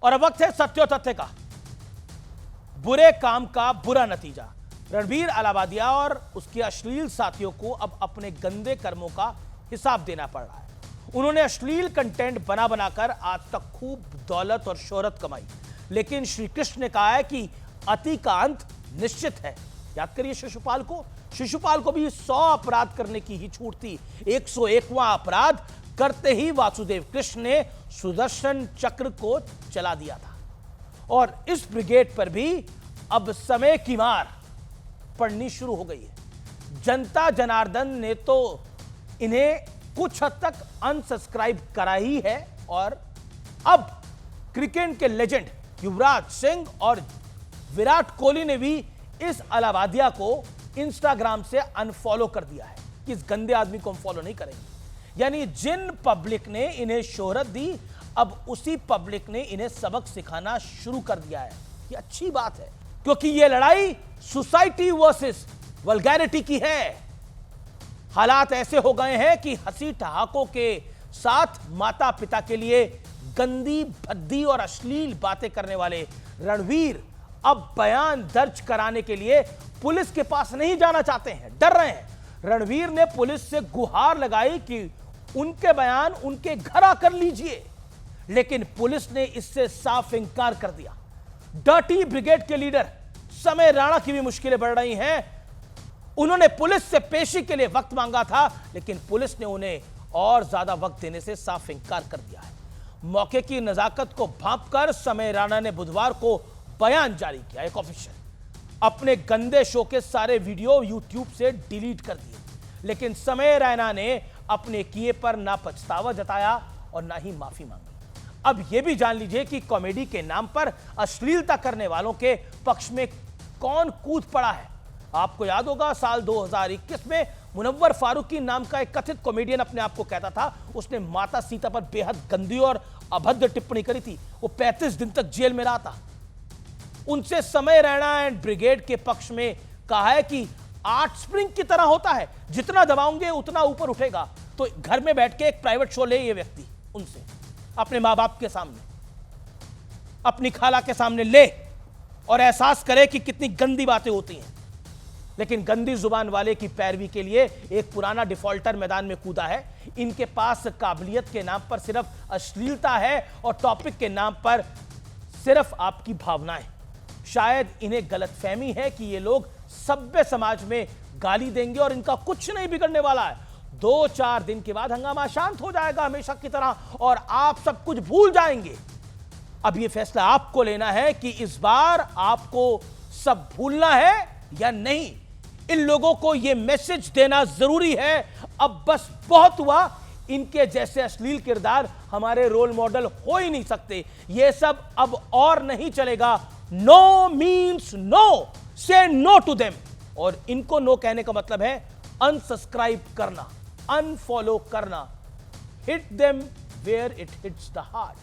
और अब वक्त है सत्य तथ्य का। बुरे काम का बुरा नतीजा। रणबीर अलाहाबादिया और उसके अश्लील साथियों को अब अपने गंदे कर्मों का हिसाब देना पड़ रहा है। उन्होंने अश्लील कंटेंट बना बनाकर आज तक खूब दौलत और शोहरत कमाई, लेकिन श्री कृष्ण ने कहा है कि अति का अंत निश्चित है। याद करिए शिशुपाल को भी 100 अपराध करने की ही छूट थी। 101वां अपराध करते ही वासुदेव कृष्ण ने सुदर्शन चक्र को चला दिया था। और इस ब्रिगेड पर भी अब समय की मार पड़नी शुरू हो गई है। जनता जनार्दन ने तो इन्हें कुछ हद तक अनसब्सक्राइब करा ही है और अब क्रिकेट के लेजेंड युवराज सिंह और विराट कोहली ने भी इस अलाहाबादिया को इंस्टाग्राम से अनफॉलो कर दिया है कि इस गंदे आदमी को हम फॉलो नहीं करेंगे। यानी जिन पब्लिक ने इन्हें शोहरत दी, अब उसी पब्लिक ने इन्हें सबक सिखाना शुरू कर दिया है। ये अच्छी बात है, क्योंकि ये लड़ाई सोसाइटी वर्सेस वल्गैरिटी की है। हालात ऐसे हो गए हैं कि हंसी ठहाकों के साथ माता पिता के लिए गंदी, भद्दी और अश्लील बातें करने वाले रणवीर अब बयान दर्ज कराने के लिए पुलिस के पास नहीं जाना चाहते हैं, डर रहे हैं। रणवीर ने पुलिस से गुहार लगाई कि उनके बयान उनके घर आकर लीजिए, लेकिन पुलिस ने इससे साफ इंकार कर दिया। डर्टी ब्रिगेड के लीडर समय राणा की भी मुश्किलें बढ़ रही हैं। उन्होंने पुलिस से पेशी के लिए वक्त मांगा था, लेकिन पुलिस ने उन्हें और ज्यादा वक्त देने से साफ इंकार कर दिया है। मौके की नजाकत को भांपकर समय राणा ने बुधवार को बयान जारी किया। एक ऑफिशियल अपने गंदे शो के सारे वीडियो यूट्यूब से डिलीट कर दिए, लेकिन समय रैना ने अपने किए पर ना पछतावा जताया और ना ही माफी मांगी। अब यह भी जान लीजिए कि कॉमेडी के नाम पर अश्लीलता करने वालों के पक्ष में कौन कूद पड़ा है। आपको याद होगा साल 2021 में मुनव्वर फारूकी नाम का एक कथित कॉमेडियन अपने आप को कहता था, उसने माता सीता पर बेहद गंदी और अभद्र टिप्पणी करी थी। वो 35 दिन तक जेल में रहा था। उनसे समय रैना एंड ब्रिगेड के पक्ष में कहा है कि आर्ट स्प्रिंग की तरह होता है, जितना दबाओगे उतना ऊपर उठेगा। तो घर में बैठ के एक प्राइवेट शो ले ये व्यक्ति, उनसे अपने मां बाप के सामने, अपनी खाला के सामने ले और एहसास करे कि कितनी गंदी बातें होती हैं। लेकिन गंदी जुबान वाले की पैरवी के लिए एक पुराना डिफॉल्टर मैदान में कूदा है। इनके पास काबिलियत के नाम पर सिर्फ अश्लीलता है और टॉपिक के नाम पर सिर्फ आपकी भावनाएं। शायद इन्हें गलतफहमी है कि ये लोग सभ्य समाज में गाली देंगे और इनका कुछ नहीं बिगड़ने वाला है। 2-4 दिन के बाद हंगामा शांत हो जाएगा हमेशा की तरह और आप सब कुछ भूल जाएंगे। अब यह फैसला आपको लेना है कि इस बार आपको सब भूलना है या नहीं। इन लोगों को यह मैसेज देना जरूरी है। अब बस बहुत हुआ, इनके जैसे अश्लील किरदार हमारे रोल मॉडल हो ही नहीं सकते। यह सब अब और नहीं चलेगा। नो मीन्स नो, से नो टू देम। और इनको नो कहने का मतलब है अनसब्सक्राइब करना, अनफॉलो करना। Hit them where it hits the heart.